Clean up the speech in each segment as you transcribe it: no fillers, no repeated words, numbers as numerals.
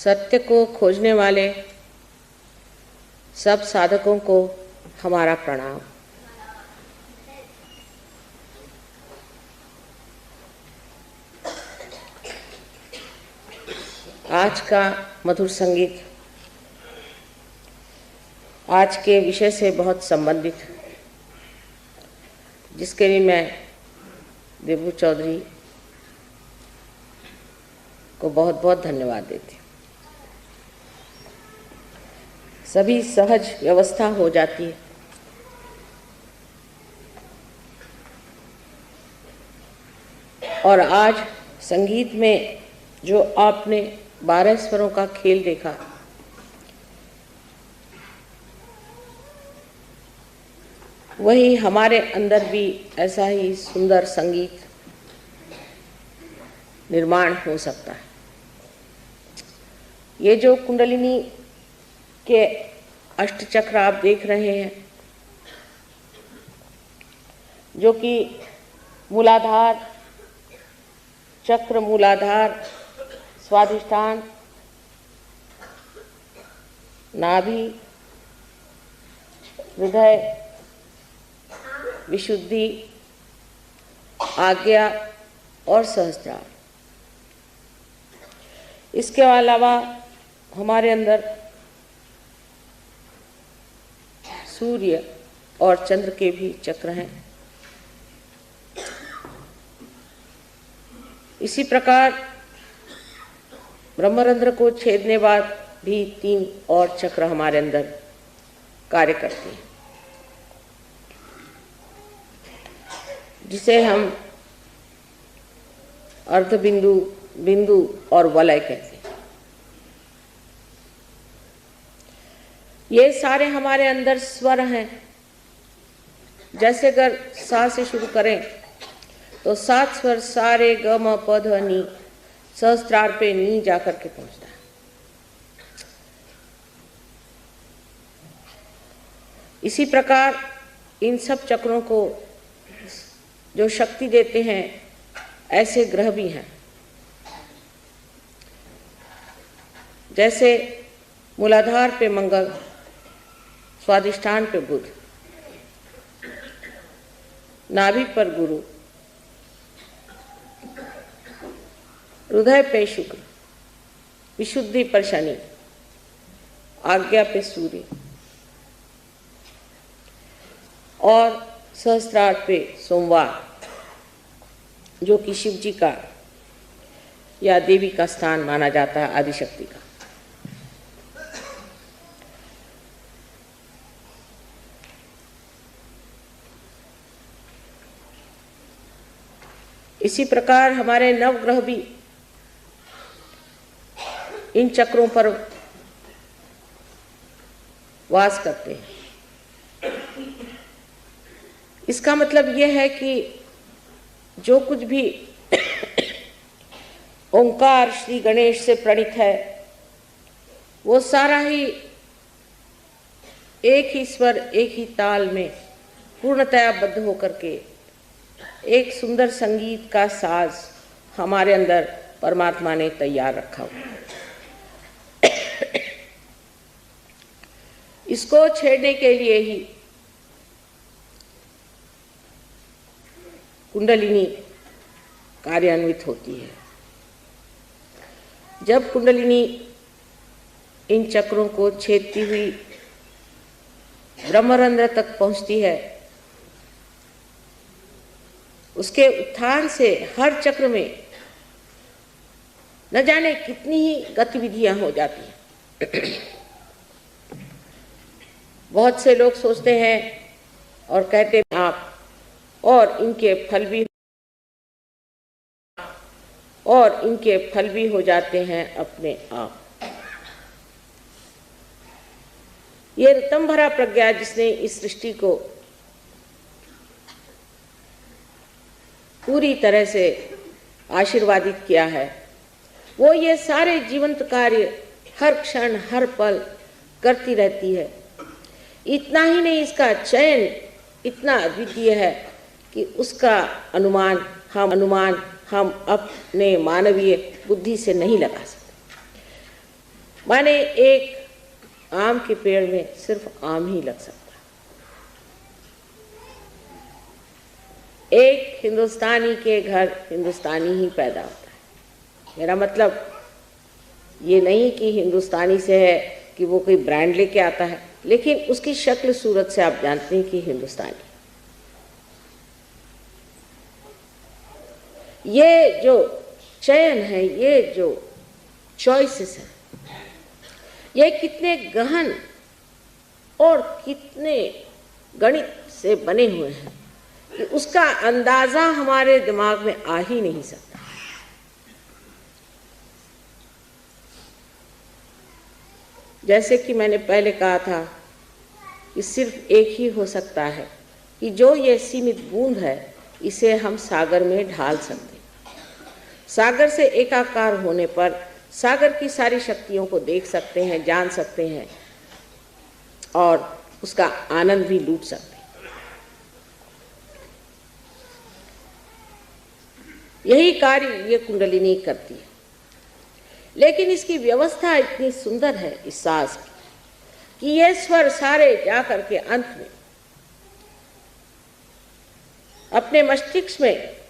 सत्य को खोजने वाले सब साधकों को हमारा प्रणाम। आज का मधुर संगीत आज के विषय से बहुत संबंधित, जिसके लिए मैं देबू चौधरी को बहुत बहुत धन्यवाद देती हूँ। सभी सहज व्यवस्था हो जाती है। और आज संगीत में जो आपने 12 स्वरों का खेल देखा, वही हमारे अंदर भी ऐसा ही सुंदर संगीत निर्माण हो सकता है। ये जो कुंडलिनी के अष्टचक्र आप देख रहे हैं, जो कि मूलाधार चक्र, मूलाधार, स्वाधिष्ठान, नाभि, हृदय, विशुद्धि, आज्ञा और सहस्त्रार, इसके अलावा हमारे अंदर सूर्य और चंद्र के भी चक्र हैं। इसी प्रकार ब्रह्मरंध्र को छेदने बाद भी 3 और चक्र हमारे अंदर कार्य करते हैं, जिसे हम अर्धबिंदु, बिंदु और वलय कहते हैं। ये सारे हमारे अंदर स्वर हैं। जैसे अगर सा से शुरू करें तो 7 स्वर सा रे ग म प ध नी, सहस्त्रार पे नी जाकर के पहुंचता है। इसी प्रकार इन सब चक्रों को जो शक्ति देते हैं, ऐसे ग्रह भी हैं। जैसे मूलाधार पे मंगल, स्वाधिष्ठान पे बुध, नाभि पर गुरु, हृदय पे शुक्र, विशुद्धि पर शनि, आज्ञा पे सूर्य और सहस्त्रार पे सोमवार, जो कि शिव जी का या देवी का स्थान माना जाता है, आदिशक्ति का। इसी प्रकार हमारे नवग्रह भी इन चक्रों पर वास करते हैं। इसका मतलब यह है कि जो कुछ भी ओंकार श्री गणेश से प्रणीत है, वो सारा ही एक ही स्वर, एक ही ताल में पूर्णतया बद्ध होकर के एक सुंदर संगीत का साज हमारे अंदर परमात्मा ने तैयार रखा हुआ। इसको छेड़ने के लिए ही कुंडलिनी कार्यान्वित होती है। जब कुंडलिनी इन चक्रों को छेदती हुई ब्रह्मरंध्र तक पहुंचती है, उसके उत्थान से हर चक्र में न जाने कितनी ही गतिविधियां हो जाती हैं। बहुत से लोग सोचते हैं और कहते हैं आप, और इनके फल भी हो जाते हैं अपने आप। ये ऋतम भरा प्रज्ञा जिसने इस सृष्टि को पूरी तरह से आशीर्वादित किया है, वो ये सारे जीवंत कार्य हर क्षण हर पल करती रहती है। इतना ही नहीं, इसका चयन इतना अद्वितीय है कि उसका अनुमान हम अपने मानवीय बुद्धि से नहीं लगा सकते। माने एक आम के पेड़ में सिर्फ आम ही लग सकता, एक हिंदुस्तानी के घर हिंदुस्तानी ही पैदा होता है। मेरा मतलब ये नहीं कि हिंदुस्तानी से है कि वो कोई ब्रांड लेके आता है, लेकिन उसकी शक्ल सूरत से आप जानते हैं कि हिंदुस्तानी। ये जो चयन है, ये जो चॉइसेस है, ये कितने गहन और कितने गणित से बने हुए हैं कि उसका अंदाजा हमारे दिमाग में आ ही नहीं सकता। जैसे कि मैंने पहले कहा था कि सिर्फ एक ही हो सकता है कि जो ये सीमित बूंद है इसे हम सागर में ढाल सकते हैं। सागर से एकाकार होने पर सागर की सारी शक्तियों को देख सकते हैं, जान सकते हैं और उसका आनंद भी लूट सकते हैं। यही कार्य ये कुंडलिनी करती है। लेकिन इसकी व्यवस्था इतनी सुंदर है इस सांस की कि ये स्वर सारे जाकर के अंत में अपने मस्तिष्क में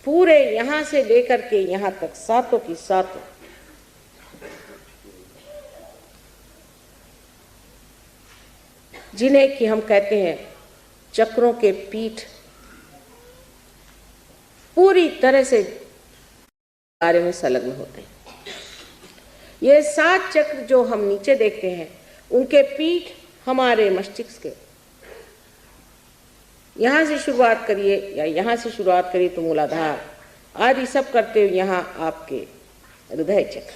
पूरे यहां से लेकर के यहां तक सातों की सातों जिन्हें कि हम कहते हैं चक्रों के पीठ, पूरी तरह से कार्य में संलग्न होते हैं। ये 7 चक्र जो हम नीचे देखते हैं उनके पीठ हमारे मस्तिष्क के, यहाँ से शुरुआत करिए या यहाँ से शुरुआत करिए तो मूलाधार आदि सब करते हुए यहाँ आपके हृदय चक्र,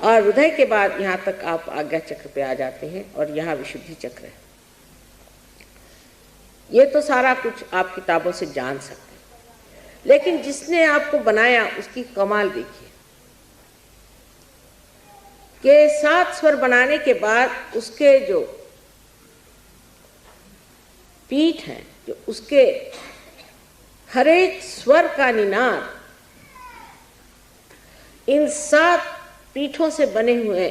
और हृदय के बाद यहाँ तक आप आज्ञा चक्र पे आ जाते हैं और यहाँ विशुद्धि चक्र है। ये तो सारा कुछ आप किताबों से जान सकते हैं, लेकिन जिसने आपको बनाया उसकी कमाल देखिए कि 7 स्वर बनाने के बाद उसके जो पीठ हैं, जो उसके हर एक स्वर का निनाद इन 7 पीठों से बने हुए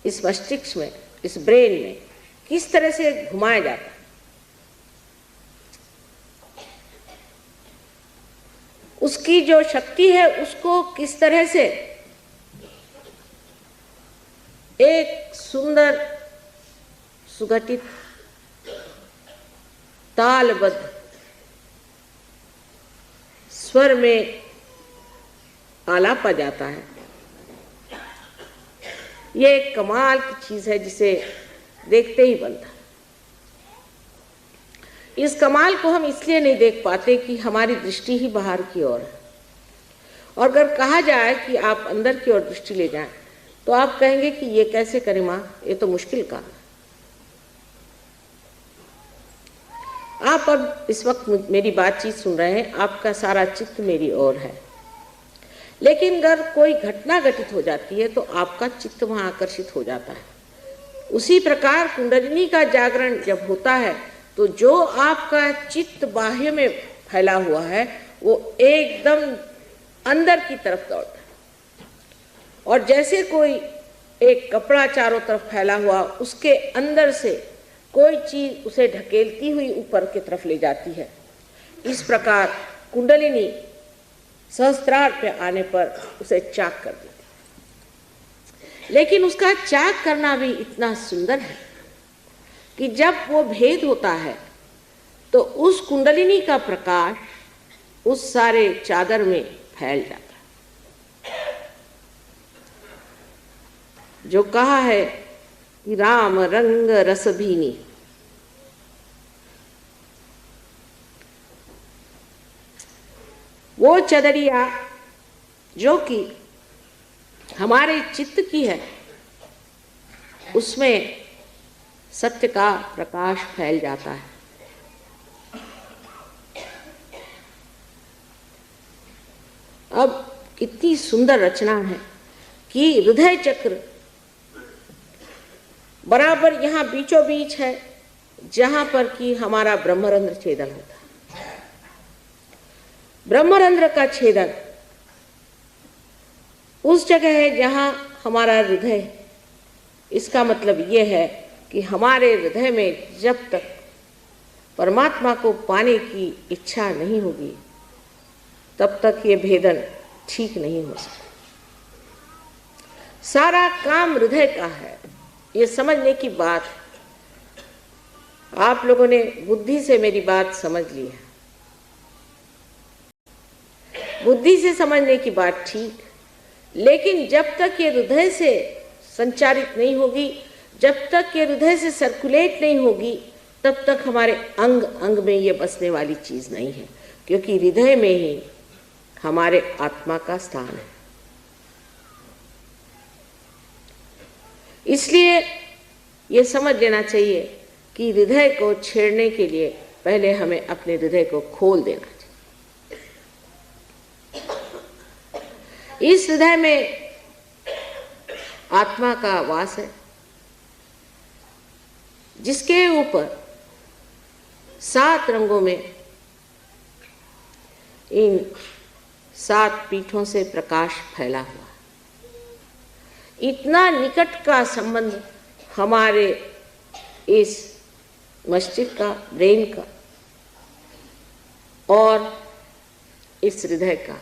इस मस्तिष्क में, इस ब्रेन में किस तरह से घुमाया जाता है, उसकी जो शक्ति है उसको किस तरह से एक सुंदर सुगठित तालबद्ध स्वर में आलापा जाता है। ये एक कमाल की चीज है जिसे देखते ही बनता है। इस कमाल को हम इसलिए नहीं देख पाते कि हमारी दृष्टि ही बाहर की ओर है, और अगर कहा जाए कि आप अंदर की ओर दृष्टि ले जाएं तो आप कहेंगे कि ये कैसे करें माँ, ये तो मुश्किल काम है। आप अब इस वक्त मेरी बातचीत सुन रहे हैं, आपका सारा चित्त मेरी ओर है, लेकिन अगर कोई घटना घटित हो जाती है तो आपका चित्त वहां आकर्षित हो जाता है। उसी प्रकार कुंडलिनी का जागरण जब होता है तो जो आपका चित्त बाह्य में फैला हुआ है वो एकदम अंदर की तरफ दौड़ता है, और जैसे कोई एक कपड़ा चारों तरफ फैला हुआ उसके अंदर से कोई चीज उसे ढकेलती हुई ऊपर की तरफ ले जाती है, इस प्रकार कुंडलिनी सहस्त्रार पे आने पर उसे चाक कर देती है। लेकिन उसका चाक करना भी इतना सुंदर है कि जब वो भेद होता है तो उस कुंडलिनी का प्रकाश उस सारे चादर में फैल जाता है। जो कहा है कि राम रंग रस भीनी, वो चदरिया जो कि हमारे चित्त की है उसमें सत्य का प्रकाश फैल जाता है। अब कितनी सुंदर रचना है कि हृदय चक्र बराबर यहाँ बीचों बीच है जहां पर कि हमारा ब्रह्मरंध्र छेदन होता है। ब्रह्मरंध्र का छेदन उस जगह है जहाँ हमारा हृदय। इसका मतलब ये है कि हमारे हृदय में जब तक परमात्मा को पाने की इच्छा नहीं होगी तब तक ये भेदन ठीक नहीं हो सकता। सारा काम हृदय का है, ये समझने की बात। आप लोगों ने बुद्धि से मेरी बात समझ ली है, बुद्धि से समझने की बात ठीक, लेकिन जब तक ये हृदय से संचारित नहीं होगी, जब तक ये हृदय से सर्कुलेट नहीं होगी, तब तक हमारे अंग अंग में ये बसने वाली चीज नहीं है, क्योंकि हृदय में ही हमारे आत्मा का स्थान है। इसलिए ये समझ लेना चाहिए कि हृदय को छेड़ने के लिए पहले हमें अपने हृदय को खोल देना चाहिए। इस हृदय में आत्मा का वास है, जिसके ऊपर 7 रंगों में इन 7 पीठों से प्रकाश फैला हुआ। इतना निकट का संबंध हमारे इस मस्तिष्क का, ब्रेन का और इस हृदय का।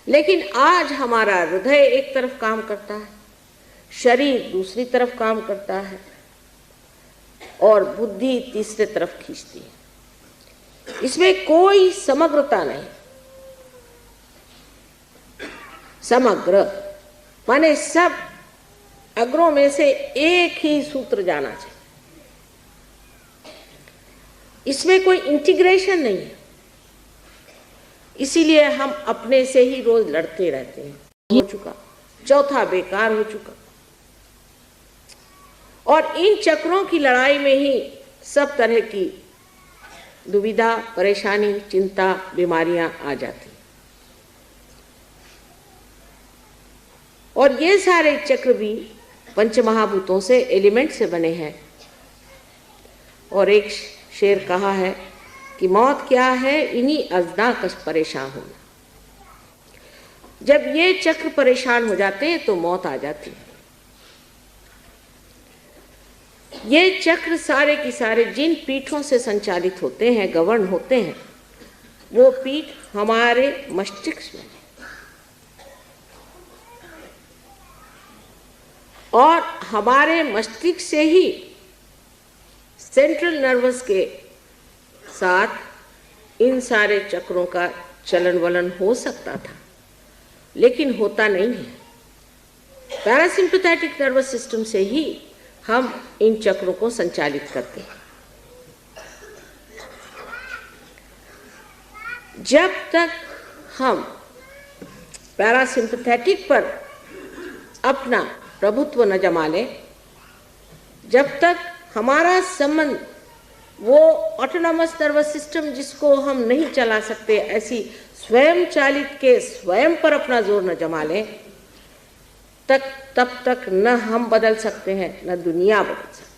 लेकिन आज हमारा हृदय एक तरफ काम करता है, शरीर दूसरी तरफ काम करता है और बुद्धि तीसरे तरफ खींचती है। इसमें कोई समग्रता नहीं। समग्र माने सब अग्रों में से एक ही सूत्र जाना चाहिए। इसमें कोई इंटीग्रेशन नहीं है। इसीलिए हम अपने से ही रोज लड़ते रहते हैं। हो चुका, चौथा बेकार हो चुका। और इन चक्रों की लड़ाई में ही सब तरह की दुविधा, परेशानी, चिंता, बीमारियां आ जाती। और ये सारे चक्र भी पंचमहाभूतों से, एलिमेंट से बने हैं। और एक शेर कहा है कि मौत क्या है, इन्हीं अज़ना कश परेशान होना। जब ये चक्र परेशान हो जाते हैं तो मौत आ जाती है। ये चक्र सारे की सारे जिन पीठों से संचालित होते हैं, गवर्न होते हैं, वो पीठ हमारे मस्तिष्क में है। और हमारे मस्तिष्क से ही सेंट्रल नर्वस के साथ इन सारे चक्रों का चलन वलन हो सकता था, लेकिन होता नहीं है। पैरासिम्पैथेटिक नर्वस सिस्टम से ही हम इन चक्रों को संचालित करते हैं। जब तक हम पैरासिम्पैथेटिक पर अपना प्रभुत्व न जमा लें, जब तक हमारा संबंध वो ऑटोनॉमस नर्वस सिस्टम जिसको हम नहीं चला सकते, ऐसी स्वयं चालित के स्वयं पर अपना जोर न जमा लें, तब तक न हम बदल सकते हैं, न दुनिया बदल सकते।